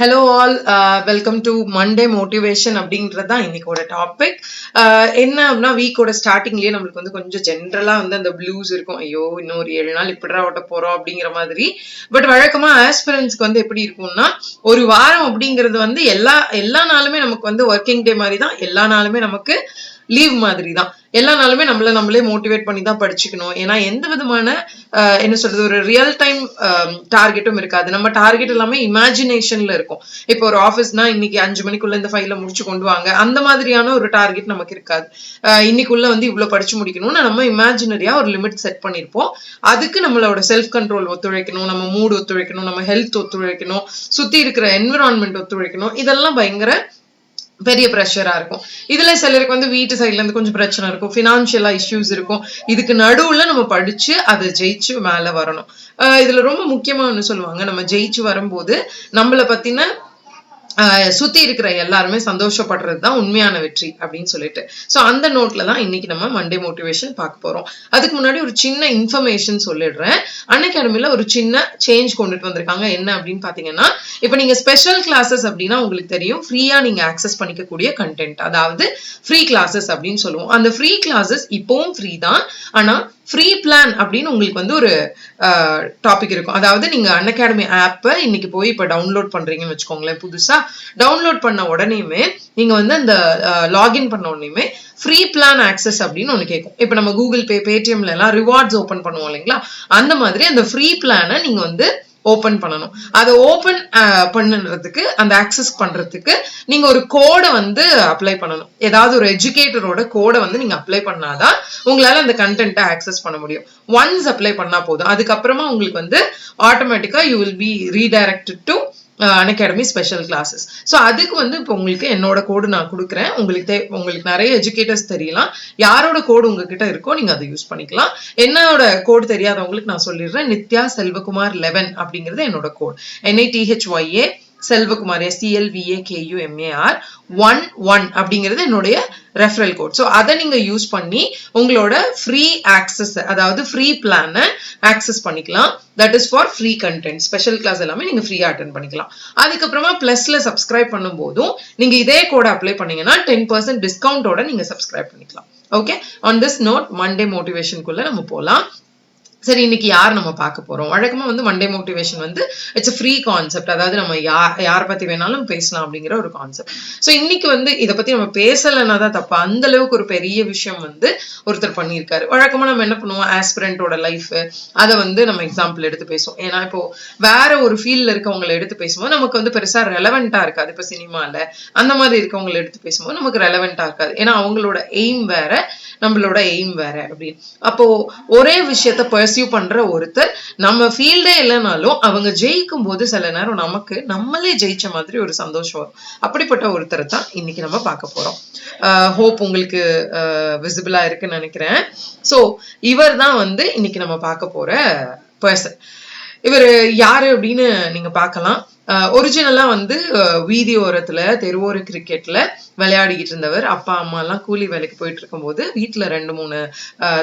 Hello all, welcome to Monday motivation அப்படின்றது தான் இன்னைக்கோட topic. என்ன அப்படின்னா, வீக்கோட ஸ்டார்டிங்லேயே நம்மளுக்கு வந்து கொஞ்சம் ஜென்ரலாக வந்து அந்த ப்ளூஸ் இருக்கும். ஐயோ இன்னும் ஒரு 7 நாள் இப்படிடா ஓட்ட போகிறோம் அப்படிங்கிற மாதிரி. பட் வழக்கமாக ஆஸ்பிரன்ஸ்க்கு வந்து எப்படி இருக்கும்னா, ஒரு வாரம் அப்படிங்கிறது வந்து எல்லா நாளுமே நமக்கு வந்து ஒர்க்கிங் டே மாதிரி தான், எல்லா நாளுமே நமக்கு லீவ் மாதிரி தான். எல்லா நாளுமே நம்மளே மோட்டிவேட் பண்ணி தான் படிச்சுக்கணும். ஏன்னா எந்த விதமான என்ன சொல்றது, ஒரு ரியல் டைம் டார்கெட்டும் இருக்காது. நம்ம டார்கெட் எல்லாமே இமேஜினேஷன்ல இருக்கும். இப்போ ஒரு ஆஃபீஸ்னா இன்னைக்கு 5 மணிக்குள்ள இந்த ஃபைல முடிச்சு கொண்டு வாங்க, அந்த மாதிரியான ஒரு டார்கெட் நமக்கு இருக்காது. இன்னைக்குள்ள வந்து இவ்வளவு படிச்சு முடிக்கணும்னு நம்ம இமேஜினரியா ஒரு லிமிட் செட் பண்ணிருப்போம். அதுக்கு நம்மளோட செல்ஃப் கண்ட்ரோல் ஒத்துழைக்கணும், நம்ம மூடு ஒத்துழைக்கணும், நம்ம ஹெல்த் ஒத்துழைக்கணும், சுத்தி இருக்கிற என்விரான்மெண்ட் ஒத்துழைக்கணும். இதெல்லாம் பயங்கர பெரிய ப்ரெஷரா இருக்கும். இதுல சிலருக்கு வந்து வீட்டு சைட்ல இருந்து கொஞ்சம் பிரச்சனை இருக்கும், பினான்சியலா இஷ்யூஸ் இருக்கும். இதுக்கு நடுவுல நம்ம படிச்சு அதை ஜெயிச்சு மேல வரணும். இதுல ரொம்ப முக்கியமா ஒண்ணு சொல்லுவாங்க, நம்ம ஜெயிச்சு வரும்போது நம்மளை பத்தின சுத்தி இருக்கிற எல்லாருமே சந்தோஷப்படுறது தான் உண்மையான வெற்றி அப்படின்னு சொல்லிட்டு. ஸோ அந்த நோட்ல தான் இன்னைக்கு நம்ம மண்டே மோட்டிவேஷன் பார்க்க போறோம். அதுக்கு முன்னாடி ஒரு சின்ன இன்ஃபர்மேஷன் சொல்லிடுறேன். அன்அகாடமில ஒரு சின்ன சேஞ்ச் கொண்டுட்டு வந்திருக்காங்க. என்ன அப்படின்னு பாத்தீங்கன்னா, இப்ப நீங்க ஸ்பெஷல் கிளாஸஸ் அப்படின்னா உங்களுக்கு தெரியும், ஃப்ரீயா நீங்க ஆக்சஸ் பண்ணிக்கக்கூடிய கண்டென்ட், அதாவது ஃப்ரீ கிளாஸஸ் அப்படின்னு சொல்லுவோம். அந்த ஃப்ரீ கிளாஸஸ் இப்பவும் ஃப்ரீ தான். ஆனா ஃப்ரீ பிளான் அப்படின்னு உங்களுக்கு வந்து ஒரு டாபிக் இருக்கும். அதாவது நீங்க அன்அகாடமி ஆப்பை இன்னைக்கு போய் இப்ப டவுன்லோட் பண்றீங்கன்னு வச்சுக்கோங்களேன். புதுசா டவுன்லோட் பண்ண உடனேயுமே நீங்க வந்து அந்த லாகின் பண்ண உடனேயுமே ஃப்ரீ பிளான் ஆக்சஸ் அப்படின்னு ஒண்ணு கேட்கும். இப்ப நம்ம கூகுள் பே, பேடிஎம்ல எல்லாம் ரிவார்ட்ஸ் ஓபன் பண்ணுவோம் இல்லைங்களா, அந்த மாதிரி அந்த ஃப்ரீ பிளானை நீங்க வந்து ஓபன் பண்ணணும். அதை ஓபன் பண்ணுறதுக்கு, அந்த ஆக்சஸ் பண்றதுக்கு நீங்க ஒரு கோடை வந்து அப்ளை பண்ணணும். ஏதாவது ஒரு எஜுகேட்டரோட கோடை வந்து நீங்க அப்ளை பண்ணாதான் உங்களால அந்த கண்டென்ட்டை ஆக்சஸ் பண்ண முடியும். ஒன்ஸ் அப்ளை பண்ணா போதும். அதுக்கப்புறமா உங்களுக்கு வந்து ஆட்டோமேட்டிக்கா you will be redirected to Unacademy special classes. So அதுக்கு வந்து இப்போ உங்களுக்கு என்னோட கோடு நான் கொடுக்குறேன். உங்களுக்கு நிறைய எஜுகேட்டர்ஸ் தெரியலாம். யாரோட கோடு உங்ககிட்ட இருக்கோ நீங்க அதை யூஸ் பண்ணிக்கலாம். என்னோட கோடு தெரியாதவங்களுக்கு நான் சொல்லிடுறேன். நித்யா செல்வகுமார் 11 அப்படிங்கிறது என்னோட கோட். NITHYA செல்வகுமார் SELVAKUMAR 11 அப்படிங்கிறது என்னுடைய ரெஃபரல் கோட். ஸோ அதை நீங்க யூஸ் பண்ணி உங்களோட ஃப்ரீ ஆக்சஸ், அதாவது ஃப்ரீ பிளானை ஆக்சஸ் பண்ணிக்கலாம். That is for free content. Special class எல்லாமே நீங்க ஃப்ரீயா அட்டென்ட் பண்ணிக்கலாம். அதுக்கப்புறமா பிளஸ்ல சப்ஸ்கிரைப் பண்ணும் போதும் நீங்க இதே கோட அப்ளை பண்ணீங்கன்னா 10% டிஸ்கவுண்டோட நீங்க சப்ஸ்கிரைப் பண்ணிக்கலாம். Okay, on this note Monday மோட்டிவேஷனுக்குள்ள நம்ம போலாம். சரி, இன்னைக்கு யார் நம்ம பார்க்க போறோம்? வழக்கமா வந்து மண்டே மோட்டிவேஷன் வந்து இட்ஸ் ஃப்ரீ கான்செப்ட், அதாவது நம்ம யாரை பத்தி வேணாலும் பேசலாம் அப்படிங்கிற ஒரு கான்செப்ட். ஸோ இன்னைக்கு வந்து இதை பத்தி நம்ம பேசலைன்னா தான் தப்பா. அந்த அளவுக்கு ஒரு பெரிய விஷயம் வந்து ஒருத்தர் பண்ணியிருக்காரு. வழக்கமா நம்ம என்ன பண்ணுவோம், ஆஸ்பிரண்டோட லைஃப் அதை வந்து நம்ம எக்ஸாம்பிள் எடுத்து பேசுவோம். ஏன்னா இப்போ வேற ஒரு ஃபீல்ட்ல இருக்கவங்களை எடுத்து பேசும்போது நமக்கு வந்து பெருசா ரெலவெண்டா இருக்காது. இப்போ சினிமால அந்த மாதிரி இருக்கவங்களை எடுத்து பேசும்போது நமக்கு ரெலவெண்டா இருக்காது. ஏன்னா அவங்களோட எய்ம் வேற, நம்மளோட எய்ம் வேற அப்படின்னு. அப்போ ஒரே விஷயத்த பர்சியூ பண்ற ஒருத்தர் நம்ம ஃபீல்டே இல்லைனாலும் அவங்க ஜெயிக்கும் போது சில நேரம் நமக்கு நம்மளே ஜெயிச்ச மாதிரி ஒரு சந்தோஷம் வரும். அப்படிப்பட்ட ஒருத்தரை தான் இன்னைக்கு நம்ம பார்க்க போறோம். ஹோப் உங்களுக்கு விசிபிளா இருக்குன்னு நினைக்கிறேன். ஸோ இவர் தான் வந்து இன்னைக்கு நம்ம பார்க்க போற பர்சன். இவர் யாரு அப்படின்னு நீங்க பார்க்கலாம். ஒரிஜினலா வந்து வீதி ஓரத்துல தெருவோர கிரிக்கெட்ல விளையாடிக்கிட்டு இருந்தவர். அப்பா அம்மா எல்லாம் கூலி வேலைக்கு போயிட்டு இருக்கும் போது வீட்டுல 2-3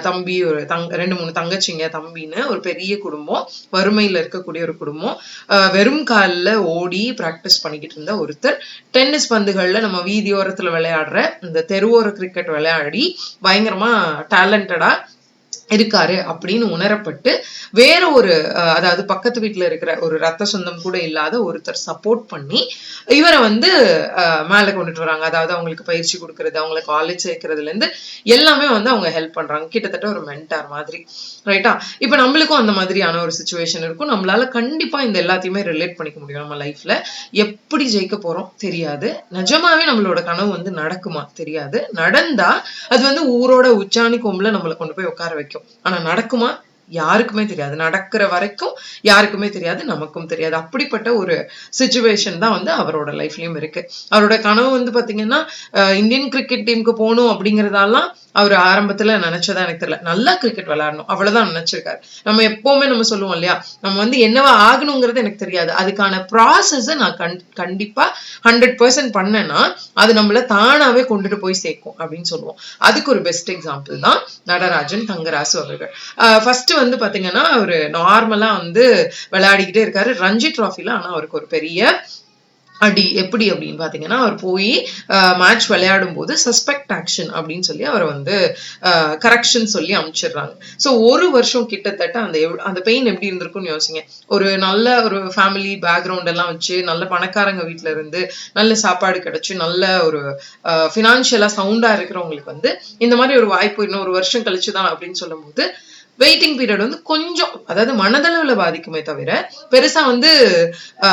தம்பி, 2-3 தங்கச்சிங்க, தம்பின்னு ஒரு பெரிய குடும்பம், வறுமையில இருக்கக்கூடிய ஒரு குடும்பம். வெறும் காலில் ஓடி பிராக்டிஸ் பண்ணிக்கிட்டு இருந்த ஒருத்தர் டென்னிஸ் பந்துகள்ல நம்ம வீதி ஓரத்துல விளையாடுற இந்த தெருவோர கிரிக்கெட் விளையாடி பயங்கரமா டேலண்டடா இருக்காரு அப்படின்னு உணரப்பட்டு வேற ஒரு, அதாவது பக்கத்து வீட்டுல இருக்கிற ஒரு ரத்த சொந்தம் கூட இல்லாத ஒருத்தர் சப்போர்ட் பண்ணி இவரை வந்து மேல கொண்டுட்டு வராங்க. அதாவது அவங்களுக்கு பயிற்சி கொடுக்கறது, அவங்களை காலேஜ் சேர்க்கறதுல இருந்து எல்லாமே வந்து அவங்க ஹெல்ப் பண்றாங்க. கிட்டத்தட்ட ஒரு மென்டார் மாதிரி, ரைட்டா? இப்ப நம்மளுக்கும் அந்த மாதிரியான ஒரு சிச்சுவேஷன் இருக்கும். நம்மளால கண்டிப்பா இந்த எல்லாத்தையுமே ரிலேட் பண்ணிக்க முடியும். நம்ம லைஃப்ல எப்படி ஜெயிக்க போறோம் தெரியாது. நிஜமாவே நம்மளோட கனவு வந்து நடக்குமா தெரியாது. நடந்தா அது வந்து ஊரோட உச்சாணி கொம்புல நம்மளை கொண்டு போய் உட்கார வைக்கும். ஆனா நடக்குமா யாருக்குமே தெரியாது. நடக்கிற வரைக்கும் யாருக்குமே தெரியாது, நமக்கும் தெரியாது. அப்படிப்பட்ட ஒரு சிச்சுவேஷன் தான் வந்து அவரோட லைஃப்லயும் இருக்கு. அவரோட கனவு வந்து பாத்தீங்கன்னா இந்தியன் கிரிக்கெட் டீமுக்கு போகணும் அப்படிங்கறதெல்லாம் அவர் ஆரம்பத்துல நினைச்சதா எனக்கு தெரியல. நல்லா கிரிக்கெட் விளையாடணும் அவ்வளவுதான் நினைச்சிருக்காரு. நம்ம எப்பவுமே நம்ம சொல்லுவோம் இல்லையா, நம்ம வந்து என்னவா ஆகணுங்கிறது எனக்கு தெரியாது, அதுக்கான ப்ராசஸை நான் கண்டிப்பா 100% பண்ணேன்னா அது நம்மள தானாவே கொண்டுட்டு போய் சேர்க்கும் அப்படின்னு சொல்லுவோம். அதுக்கு ஒரு பெஸ்ட் எக்ஸாம்பிள் தான் நடராஜன் தங்கராசு அவர்கள். ஃபர்ஸ்ட் வந்து பாத்தீங்கன்னா அவரு நார்மலா வந்து விளையாடிக்கிட்டே இருக்காரு ரஞ்சி டிராஃபில. ஆனா அவருக்கு ஒரு பெரிய அடி எப்படி அப்படின்னு பாத்தீங்கன்னா, அவர் போய் மேட்ச் விளையாடும் போது சஸ்பெக்ட் ஆக்ஷன் அப்படின்னு சொல்லி அவரை வந்து கரெக்ஷன் சொல்லி அனுப்பிச்சிடுறாங்க. ஸோ ஒரு வருஷம் கிட்டத்தட்ட அந்த பெயின் எப்படி இருந்திருக்கும்னு யோசிங்க. ஒரு நல்ல ஒரு ஃபேமிலி பேக்ரவுண்ட் எல்லாம் வச்சு, நல்ல பணக்காரங்க வீட்டுல இருந்து நல்ல சாப்பாடு கிடைச்சு, நல்ல ஒரு ஃபினான்ஷியலா சவுண்டா இருக்கிறவங்களுக்கு வந்து இந்த மாதிரி ஒரு வாய்ப்பு இன்னும் ஒரு வருஷம் கழிச்சுதான் அப்படின்னு சொல்லும் போது வெயிட்டிங் பீரியட் வந்து கொஞ்சம், அதாவது மனதளவுல பாதிக்குமே தவிர பெருசா வந்து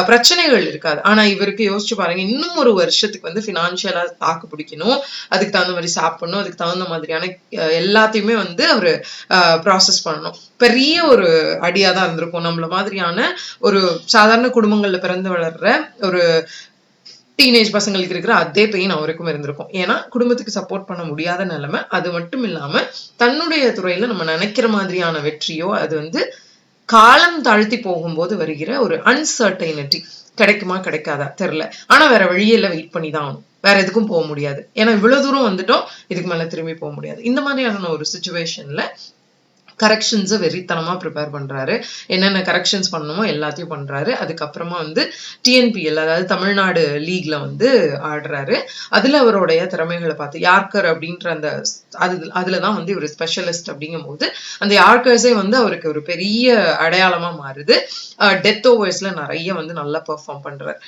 பிரச்சனைகள் இருக்காது. ஆனா இவருக்கு யோசிச்சு பாருங்க, இன்னும் ஒரு வருஷத்துக்கு வந்து பினான்சியலா தாக்கு பிடிக்கணும், அதுக்கு தகுந்த மாதிரி சாப்பிடணும், அதுக்கு தகுந்த மாதிரியான எல்லாத்தையுமே வந்து அவரு ப்ராசஸ் பண்ணணும். பெரிய ஒரு அடியாதான் இருந்திருக்கும். நம்மள மாதிரியான ஒரு சாதாரண குடும்பங்கள்ல பிறந்து வளர்ற ஒரு டீனேஜ் பசங்களுக்கு இருக்கிற அதே பெயின் அவருக்கும் இருந்திருக்கும். ஏன்னா குடும்பத்துக்கு சப்போர்ட் பண்ண முடியாத நிலைமை. அது மட்டும் இல்லாம தன்னுடைய துறையில நம்ம நினைக்கிற மாதிரியான வெற்றியோ அது வந்து காலம் தாழ்த்தி போகும்போது வருகிற ஒரு அன்சர்டைனிட்டி, கிடைக்குமா கிடைக்காதா தெரியல, ஆனா வேற வழியில வெயிட் பண்ணி தான் ஆகணும், வேற எதுக்கும் போக முடியாது. ஏன்னா இவ்வளவு தூரம் வந்துட்டோம், இதுக்கு மேல திரும்பி போக முடியாது. இந்த மாதிரியான ஒரு சிச்சுவேஷன்ல கரெக்ஷன்ஸை வெறித்தனமா ப்ரிப்பேர் பண்றாரு. என்னென்ன கரெக்ஷன்ஸ் பண்ணணுமோ எல்லாத்தையும் பண்றாரு. அதுக்கப்புறமா வந்து டிஎன்பிஎல், அதாவது தமிழ்நாடு லீக்ல வந்து ஆடுறாரு. அதுல அவருடைய திறமைகளை பார்த்து யார்கர் அப்படின்ற அந்த அதுலதான் வந்து இவர் ஸ்பெஷலிஸ்ட் அப்படிங்கும் போது அந்த யார்கர்ஸே வந்து அவருக்கு ஒரு பெரிய அடையாளமா மாறுது. டெத் ஓவர்ஸ்ல நிறைய வந்து நல்லா பெர்ஃபார்ம் பண்றாரு.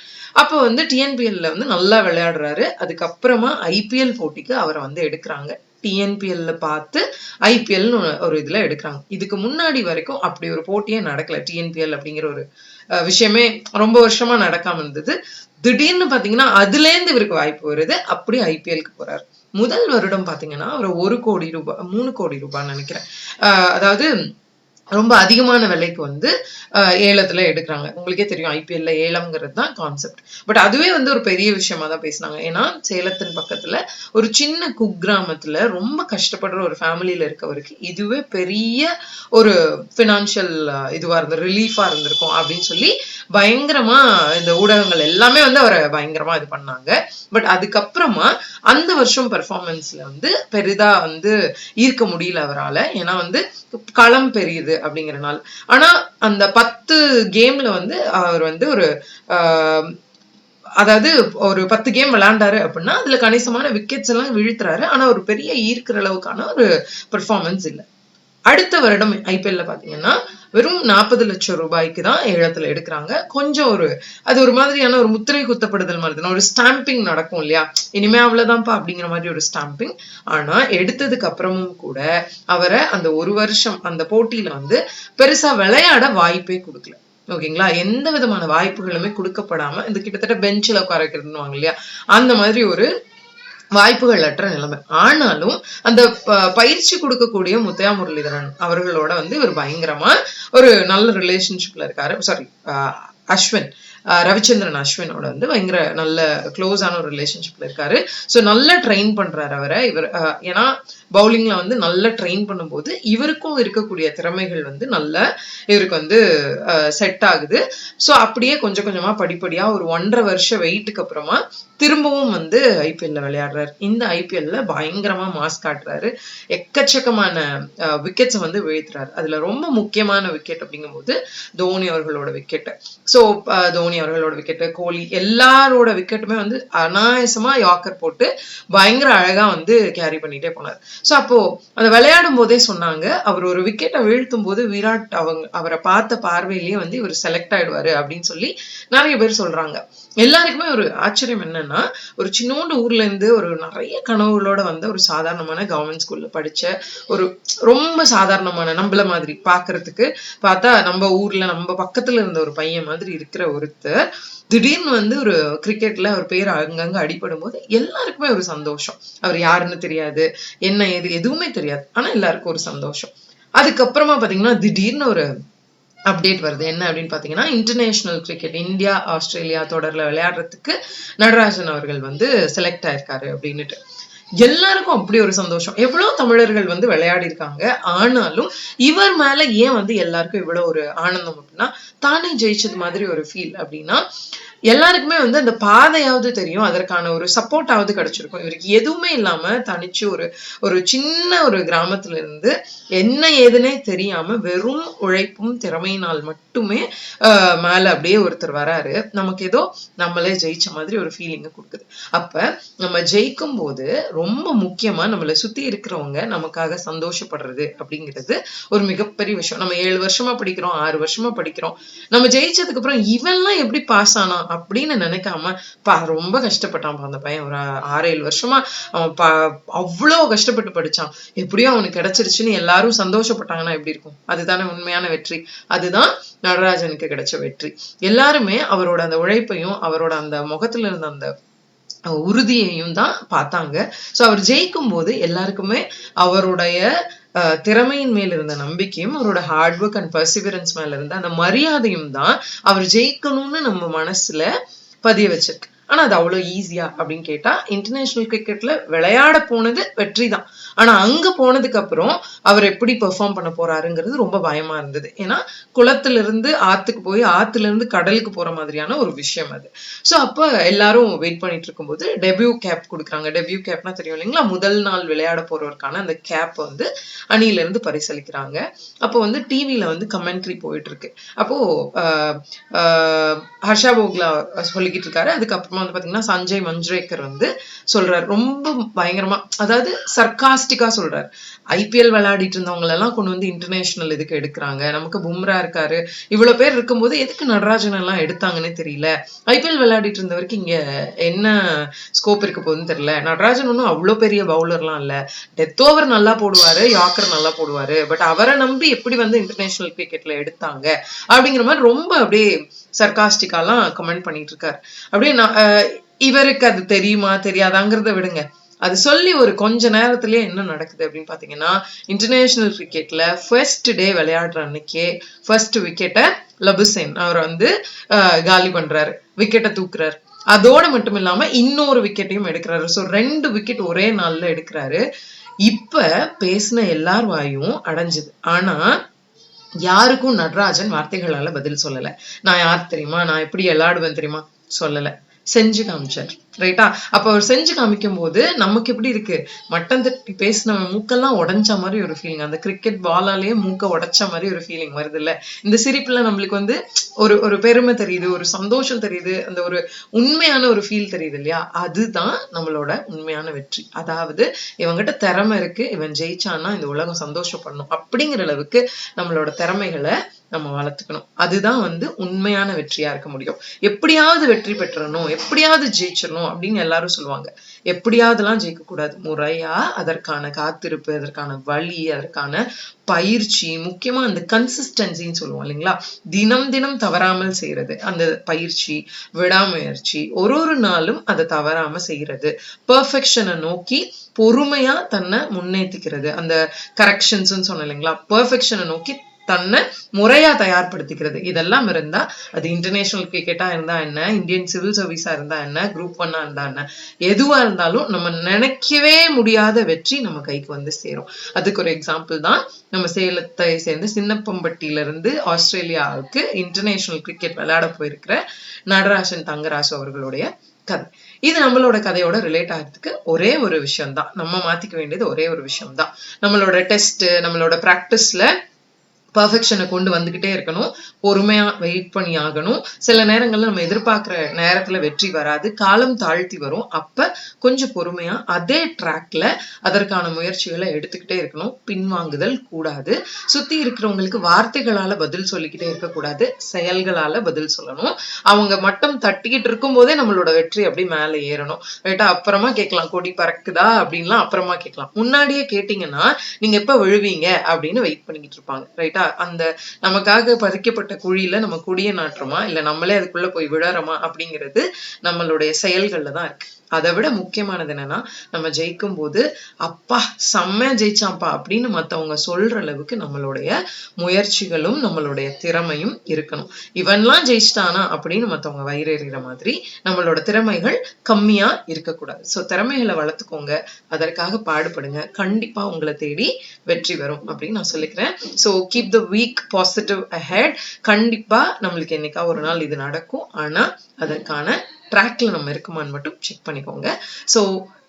அப்போ வந்து டிஎன்பிஎல்ல வந்து நல்லா விளையாடுறாரு. அதுக்கப்புறமா ஐபிஎல் போட்டிக்கு அவரை வந்து எடுக்கிறாங்க. டிஎன்பிஎல்ல பார்த்து ஐபிஎல்னு ஒரு இதுல எடுக்கிறாங்க. இதுக்கு முன்னாடி வரைக்கும் அப்படி ஒரு போட்டியே நடக்கல. டிஎன்பிஎல் அப்படிங்கிற ஒரு விஷயமே ரொம்ப வருஷமா நடக்காம இருந்தது. திடீர்னு பாத்தீங்கன்னா அதுல இருந்து இவருக்கு வாய்ப்பு வருது. அப்படி ஐபிஎல்க்கு போறாரு. முதல் வருடம் பாத்தீங்கன்னா ஒரு 1 கோடி ரூபாய் 3 கோடி ரூபாய்ன்னு நினைக்கிறேன், அதாவது ரொம்ப அதிகமான விலைக்கு வந்து ஏலத்துல எடுக்கிறாங்க. உங்களுக்கே தெரியும் ஐபிஎல்ல ஏலம்ங்கிறது தான் கான்செப்ட். பட் அதுவே வந்து ஒரு பெரிய விஷயமா தான் பேசினாங்க. ஏன்னா சேலத்தின் பக்கத்துல ஒரு சின்ன குக்கிராமத்துல ரொம்ப கஷ்டப்படுற ஒரு ஃபேமிலியில இருக்கவருக்கு இதுவே பெரிய ஒரு பினான்சியல் இதுவா இருந்து ரிலீஃபா இருந்திருக்கும் அப்படின்னு சொல்லி பயங்கரமா இந்த ஊடகங்கள் எல்லாமே வந்து அவரை பயங்கரமா இது பண்ணாங்க. பட் அதுக்கப்புறமா அந்த வருஷம் பெர்ஃபார்மன்ஸ்ல வந்து பெரிதா வந்து ஈர்க்க முடியல அவரால். ஏன்னா வந்து களம் பெரியுது அப்படிங்கறனால. ஆனா அந்த 10 கேம்ல வந்து அவர் வந்து ஒரு அதாவது ஒரு 10 கேம் விளையாண்டாரு அப்படின்னா அதுல கணிசமான விக்கெட்ஸ் எல்லாம் வீழ்த்துறாரு. ஆனா ஒரு பெரிய ஈர்க்கிற அளவுக்கான ஒரு பெர்ஃபார்மன்ஸ் இல்லை. அடுத்த வருடம் ஐபிஎல்ல பாத்தீங்கன்னா வெறும் 40 லட்சம் ரூபாய்க்கு தான் ஏலத்துல எடுக்கிறாங்க. கொஞ்சம் அது ஒரு மாதிரியான ஒரு முத்திரை குத்தப்படுதல் மாதிரி தான், ஒரு ஸ்டாம்பிங் நடக்கும் இல்லையா, இனிமே அவ்வளவுதான்ப்பா அப்படிங்கிற மாதிரி ஒரு ஸ்டாம்பிங். ஆனா எடுத்ததுக்கு அப்புறமும் கூட அவரை அந்த ஒரு வருஷம் அந்த போட்டியில வந்து பெருசா விளையாட வாய்ப்பே கொடுக்கல. ஓகேங்களா, எந்த விதமான வாய்ப்புகளுமே கொடுக்கப்படாம இந்த கிட்டத்தட்ட பெஞ்சில் உட்கார வைக்கிறதுன்னு இல்லையா, அந்த மாதிரி ஒரு வாய்ப்புகள் அற்ற நிலைமை. ஆனாலும் அந்த பயிற்சி கொடுக்கக்கூடிய முத்தையா முரளிதரன் அவர்களோட வந்து இவர் பயங்கரமா ஒரு நல்ல ரிலேஷன்ஷிப்ல இருக்காரு. சாரி, அஸ்வின், ரவிச்சந்திரன் அஸ்வினோட வந்து பயங்கர நல்ல க்ளோஸான ஒரு ரிலேஷன்ஷிப்ல இருக்காரு. ஸோ நல்லா ட்ரெயின் பண்றாரு அவரை. இவர் ஏன்னா பவுலிங்ல வந்து நல்லா ட்ரெயின் பண்ணும்போது இவருக்கும் இருக்கக்கூடிய திறமைகள் வந்து நல்லா இவருக்கு வந்து செட் ஆகுது. ஸோ அப்படியே கொஞ்சம் கொஞ்சமா படிப்படியா ஒரு 1.5 வருஷ வெயிட்டுக்கு அப்புறமா திரும்பவும் வந்து ஐபிஎல்ல விளையாடுறாரு. இந்த ஐபிஎல்ல பயங்கரமா மாஸ் காட்டுறாரு. எக்கச்சக்கமான விக்கெட்ஸை வந்து வீழ்த்துறாரு. அதுல ரொம்ப முக்கியமான விக்கெட் அப்படிங்கும் போது தோனி அவர்களோட விக்கெட். ஸோ தோனி அவர்களோட விக்கெட்டு, கோலி எல்லாரோட விக்கெட்டுமே வந்து அனாயசமா யாக்கர் போட்டு பயங்கர அழகா வந்து கேரி பண்ணிட்டே போனார். ஸோ அப்போ அதை விளையாடும் போதே சொன்னாங்க, அவர் ஒரு விக்கெட்டை வீழ்த்தும் போது விராட் அவரை பார்த்த பார்வையிலேயே வந்து இவர் செலக்ட் ஆயிடுவாரு அப்படின்னு சொல்லி நிறைய பேர் சொல்றாங்க. எல்லாருக்குமே ஒரு ஆச்சரியம் என்னன்னா, ஒரு சின்னோண்டு ஊர்ல இருந்து ஒரு நிறைய கனவுகளோட வந்த ஒரு சாதாரணமான கவர்மெண்ட் ஸ்கூல்ல படிச்ச ஒரு ரொம்ப சாதாரணமான நம்மள மாதிரி பாக்குறதுக்கு பார்த்தா நம்ம ஊர்ல நம்ம பக்கத்துல இருந்த ஒரு பையன் மாதிரி இருக்கிற ஒருத்தர் திடீர்னு வந்து ஒரு கிரிக்கெட்ல அவர் பேர் அங்கங்க அடிபடும் போது எல்லாருக்குமே ஒரு சந்தோஷம். அவர் யாருன்னு தெரியாது, என்ன ஏது எதுவுமே தெரியாது, ஆனா எல்லாருக்கும் ஒரு சந்தோஷம். அதுக்கப்புறமா பாத்தீங்கன்னா திடீர்னு ஒரு அப்டேட் வருது. என்ன அப்படின்னு பாத்தீங்கன்னா, இன்டர்நேஷனல் கிரிக்கெட் இந்தியா ஆஸ்திரேலியா தொடர்ல விளையாடுறதுக்கு நடராஜன் அவர்கள் வந்து செலக்ட் ஆயிருக்காரு அப்படின்னுட்டு எல்லாருக்கும் அப்படி ஒரு சந்தோஷம். எவ்வளவு தமிழர்கள் வந்து விளையாடி இருக்காங்க, ஆனாலும் இவர் மேல ஏன் வந்து எல்லாருக்கும் இவ்வளவு ஒரு ஆனந்தம் அப்படின்னா, தானே ஜெயிச்சது மாதிரி ஒரு ஃபீல் அப்படின்னா, எல்லாருக்குமே வந்து அந்த பாதையாவது தெரியும், அதற்கான ஒரு சப்போர்ட்டாவது கிடைச்சிருக்கும். இவருக்கு எதுவுமே இல்லாம தனிச்சு ஒரு சின்ன ஒரு கிராமத்துல இருந்து என்ன ஏதுன்னே தெரியாம வெறும் உழைப்பும் திறமையினால் மட்டுமே மேல அப்படியே ஒருத்தர் வராரு. நமக்கு ஏதோ நம்மளே ஜெயிச்ச மாதிரி ஒரு ஃபீலிங்க கொடுக்குது. அப்ப நம்ம ஜெயிக்கும் போது ரொம்ப முக்கியமா நம்மளை சுத்தி இருக்கிறவங்க நமக்காக சந்தோஷப்படுறது அப்படிங்கிறது ஒரு மிகப்பெரிய விஷயம். நம்ம 7 வருஷமா படிக்கிறோம், 6 வருஷமா படிக்கிறோம், நம்ம ஜெயிச்சதுக்கு அப்புறம் இவன்லாம் எப்படி பாஸ் ஆனா அப்படின்னு நினைக்காம, ரொம்ப கஷ்டப்பட்டான் அந்த பையன், ஒரு 6-7 வருஷமா அவன் அவ்வளவு கஷ்டப்பட்டு படிச்சான், எப்படியும் அவனுக்கு கிடைச்சிருச்சுன்னு எல்லாரும் சந்தோஷப்பட்டாங்கன்னா எப்படி இருக்கும்? அதுதானே உண்மையான வெற்றி. அதுதான் நடராஜனுக்கு கிடைச்ச வெற்றி. எல்லாருமே அவரோட அந்த உழைப்பையும் அவரோட அந்த முகத்துல இருந்த அந்த உறுதியையும் தான் பார்த்தாங்க. சோ அவர் ஜெயிக்கும் போது எல்லாருக்குமே அவருடைய திறமையின் மேல இருந்த நம்பிக்கையும் அவரோட ஹார்ட் ஒர்க் அண்ட் பர்சிவரன்ஸ் மேல இருந்த அந்த மரியாதையும் தான் அவர் ஜெயிக்கணும்னு நம்ம மனசுல பதிய வச்சிருக்கு. ஆனா அது அவ்வளவு ஈஸியா அப்படின்னு கேட்டா, இன்டர்நேஷனல் கிரிக்கெட்ல விளையாட போனது வெற்றி தான். ஆனா அங்க போனதுக்கு அப்புறம் அவர் எப்படி பெர்ஃபார்ம் பண்ண போறாருங்கிறது ரொம்ப பயமா இருந்தது. ஏன்னா குளத்துல இருந்து ஆத்துக்கு போய் ஆத்துல இருந்து கடலுக்கு போற மாதிரியான ஒரு விஷயம் அது. சோ அப்ப எல்லாரும் வெயிட் பண்ணிட்டு இருக்கும்போது டெபியூ கேப் கொடுக்குறாங்க. டெபியூ கேப்னா தெரியும் இல்லைங்களா, முதல் நாள் விளையாட போறவருக்கான அந்த கேப் வந்து அணியில இருந்து பரிசளிக்கிறாங்க. அப்போ வந்து டிவில வந்து கமெண்ட்ரி போயிட்டு இருக்கு. அப்போ ஹர்ஷா போக்லா சொல்லிக்கிட்டு இருக்காரு. அதுக்கப்புறமா வந்து பாத்தீங்கன்னா சஞ்சய் மஞ்சுரேக்கர் வந்து சொல்றாரு, ரொம்ப பயங்கரமா, அதாவது சர்காஸ்டிக்கா சொல்றாரு, ஐபிஎல் விளையாடிட்டு இருந்தவங்க எல்லாம் கொண்டு வந்து இன்டர்நேஷனல் இதுக்கு எடுக்கிறாங்க, நமக்கு பும்ரா இருக்காரு, இவ்வளவு பேர் இருக்கும்போது எதுக்கு நடராஜன் எல்லாம் எடுத்தாங்கன்னு தெரியல, ஐபிஎல் விளையாடிட்டு இருந்தவருக்கு இங்க என்ன ஸ்கோப் இருக்க போகுதுன்னு தெரியல, நடராஜன் ஒன்னும் அவ்வளவு பெரிய பவுலர்லாம் இல்ல, டெத் ஓவர் நல்லா போடுவாரு, யாக்கர் நல்லா போடுவாரு, பட் அவரை நம்பி எப்படி வந்து இன்டர்நேஷனல் கிரிக்கெட்ல எடுத்தாங்க அப்படிங்கிற மாதிரி ரொம்ப அப்படியே சர்காஸ்டிக்காலாம் கமெண்ட் பண்ணிட்டு இருக்காரு. அப்படியே இவருக்கு அது தெரியுமா தெரியாதாங்கிறத விடுங்க, அது சொல்லி ஒரு கொஞ்ச நேரத்திலேயே என்ன நடக்குது அப்படின்னு பாத்தீங்கன்னா, இன்டர்நேஷனல் கிரிக்கெட்ல ஃபர்ஸ்ட் டே விளையாடுற அன்னைக்கே ஃபர்ஸ்ட் விக்கெட்டை லபுசேன் அவர் வந்து காலி பண்றாரு, விக்கெட்டை தூக்குறாரு. அதோட மட்டும் இல்லாம இன்னொரு விக்கெட்டையும் எடுக்கிறாரு. சோ 2 விக்கெட் ஒரே நாள்ல எடுக்கிறாரு. இப்ப பேசின எல்லார் வாயும் அடைஞ்சது. ஆனா யாருக்கும் நடராஜன் வார்த்தைகளால பதில் சொல்லல. நான் யார் தெரியுமா, நான் எப்படி விளையாடுவேன் தெரியுமா சொல்லல, செஞ்சு காமிச்சார். ரைட்டா? அப்ப அவர் செஞ்சு காமிக்கும் போது நமக்கு எப்படி இருக்கு, மட்டம் தட்டி பேசின மூக்கெல்லாம் உடைஞ்ச மாதிரி ஒரு ஃபீலிங், அந்த கிரிக்கெட் பாலாலேயே மூக்க உடைச்ச மாதிரி ஒரு ஃபீலிங் வருது இல்ல. இந்த சிரிப்புல நம்மளுக்கு வந்து ஒரு பெருமை தெரியுது, ஒரு சந்தோஷம் தெரியுது, அந்த ஒரு உண்மையான ஒரு ஃபீல் தெரியுது இல்லையா? அதுதான் நம்மளோட உண்மையான வெற்றி. அதாவது இவங்கிட்ட திறமை இருக்கு, இவன் ஜெயிச்சான்னா இந்த உலகம் சந்தோஷப்படணும் அப்படிங்கிற அளவுக்கு நம்மளோட திறமைகளை நம்ம வளர்த்துக்கணும். அதுதான் வந்து உண்மையான வெற்றியா இருக்க முடியும். எப்படியாவது வெற்றி பெற்றணும், எப்படியாவது ஜெயிச்சிடணும் அப்படின்னு எல்லாரும் சொல்லுவாங்க. எப்படியாவதுலாம் ஜெயிக்க கூடாது. முறையா அதற்கான காத்திருப்பு, அதற்கான வழி, அதற்கான பயிற்சி, முக்கியமா அந்த கன்சிஸ்டன்சின்னு சொல்லுவோம் இல்லைங்களா, தினம் தினம் தவறாமல் செய்யறது, அந்த பயிற்சி, விடாமுயற்சி, ஒரு நாளும் அதை தவறாம செய்யறது, பெர்ஃபெக்ஷனை நோக்கி பொறுமையா தன்னை முன்னேற்றிக்கிறது, அந்த கரெக்ஷன்ஸ் சொன்ன இல்லைங்களா, பெர்ஃபெக்ஷனை நோக்கி தன்னை முறையா தயார்படுத்திக்கிறது, இதெல்லாம் இருந்தா அது இன்டர்நேஷனல் கிரிக்கெட்டா இருந்தா என்ன, இந்தியன் சிவில் சர்வீஸா இருந்தா என்ன, குரூப் 1 இருந்தா என்ன, எதுவா இருந்தாலும் நம்ம நினைக்கவே முடியாத வெற்றி நம்ம கைக்கு வந்து சேரும். அதுக்கு ஒரு எக்ஸாம்பிள் தான் நம்ம சேலத்தை சேர்ந்து சின்னப்பம்பட்டியில இருந்து ஆஸ்திரேலியாவுக்கு இன்டர்நேஷனல் கிரிக்கெட் விளையாட போயிருக்கிற நடராஜன் தங்கராசு அவர்களுடைய கதை. இது நம்மளோட கதையோட ரிலேட் ஆகிறதுக்கு ஒரே ஒரு விஷயம் தான், நம்ம மாத்திக்க வேண்டியது ஒரே ஒரு விஷயம் தான். நம்மளோட டெஸ்ட், நம்மளோட பிராக்டிஸ்ல பர்ஃபெக்ஷனை கொண்டு வந்துகிட்டே இருக்கணும், பொறுமையா வெயிட் பண்ணி ஆகணும். சில நேரங்கள்ல நம்ம எதிர்பார்க்கிற நேரத்துல வெற்றி வராது, காலம் தாழ்த்தி வரும். அப்ப கொஞ்சம் பொறுமையா அதே ட்ராக்ல அதற்கான முயற்சிகளை எடுத்துக்கிட்டே இருக்கணும், பின்வாங்குதல் கூடாது. சுத்தி இருக்கிறவங்களுக்கு வார்த்தைகளால பதில் சொல்லிக்கிட்டே இருக்கக்கூடாது, செயல்களால பதில் சொல்லணும். அவங்க மட்டும் தட்டிக்கிட்டு இருக்கும் போதே நம்மளோட வெற்றி அப்படி மேல ஏறணும். ரைட்டா? அப்புறமா கேட்கலாம் கொடி பறக்குதா அப்படின்லாம் அப்புறமா கேட்கலாம். முன்னாடியே கேட்டீங்கன்னா நீங்க எப்ப விழுவீங்க அப்படின்னு வெயிட் பண்ணிக்கிட்டு இருப்பாங்க. ரைட்டா? அந்த நமக்காக பதிக்கப்பட்ட குழியில நம்ம குடிய நாட்டுறோமா இல்ல நம்மளே அதுக்குள்ள போய் விழறோமா அப்படிங்கிறது நம்மளுடைய செயல்கள்ல தான் இருக்கு. அதை விட முக்கியமானது என்னன்னா, நம்ம ஜெயிக்கும் போது அப்பா செம்மையா ஜெயிச்சான்ப்பா அப்படின்னு மத்தவங்க சொல்ற அளவுக்கு நம்மளுடைய முயற்சிகளும் நம்மளுடைய திறமையும் இருக்கணும். இவன்லாம் ஜெயிச்சிட்டானா அப்படின்னு மத்தவங்க வயிறெறிகிற மாதிரி நம்மளோட திறமைகள் கம்மியா இருக்கக்கூடாது. சோ திறமைகளை வளர்த்துக்கோங்க, அதற்காக பாடுபடுங்க, கண்டிப்பா உங்களை தேடி வெற்றி வரும் அப்படின்னு நான் சொல்லிக்கிறேன். So keep the week positive ahead. கண்டிப்பா நம்மளுக்கு என்னைக்கா ஒரு நாள் இது நடக்கும். ஆனா அதற்கான ட்ராக்ல நம்ம இருக்குமான்னு மட்டும் செக் பண்ணிக்கோங்க. So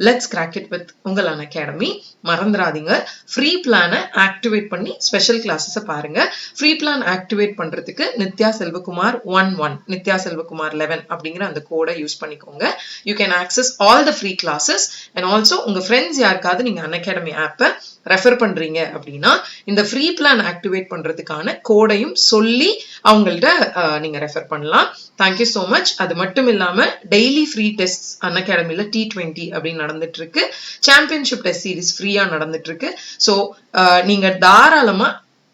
let's crack it with உங்கள் அகாடமி. மறந்துடாதீங்க, ஃப்ரீ பிளானை ஆக்டிவேட் பண்ணி ஸ்பெஷல் கிளாஸஸை பாருங்க. ஃப்ரீ பிளான் ஆக்டிவேட் பண்றதுக்கு நித்யா செல்வகுமார் 11 நித்யா செல்வகுமார் 11 அப்படிங்கிற அந்த கோடை யூஸ் பண்ணிக்கோங்க. You can access all the free classes. And also உங்க ஃப்ரெண்ட்ஸ் யாருக்காவது நீங்க அகாடமி ஆப்பை ரெஃபர் பண்றீங்க அப்படின்னா இந்த ஃப்ரீ பிளான் ஆக்டிவேட் பண்றதுக்கான கோடையும் சொல்லி அவங்கள்ட்ட நீங்க ரெஃபர் பண்ணலாம். Thank you so much. அது மட்டும் இல்லாம டெய்லி ஃப்ரீ டெஸ்ட் அகாடமில T20 அப்படின்னு நடந்துட்டு இருக்கு. சாம்பியன்ஷிப் டெஸ்ட் சீரிஸ் ஃப்ரீயா நடந்துட்டு இருக்கு. ஸோ நீங்க தாராளமா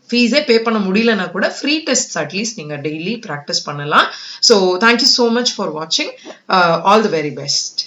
ஃபீஸே பே பண்ண முடியலன்னா கூட ஃப்ரீ டெஸ்ட் அட்லீஸ்ட் நீங்க டெய்லி ப்ராக்டிஸ் பண்ணலாம். So thank you so much for வாட்சிங். All the very best.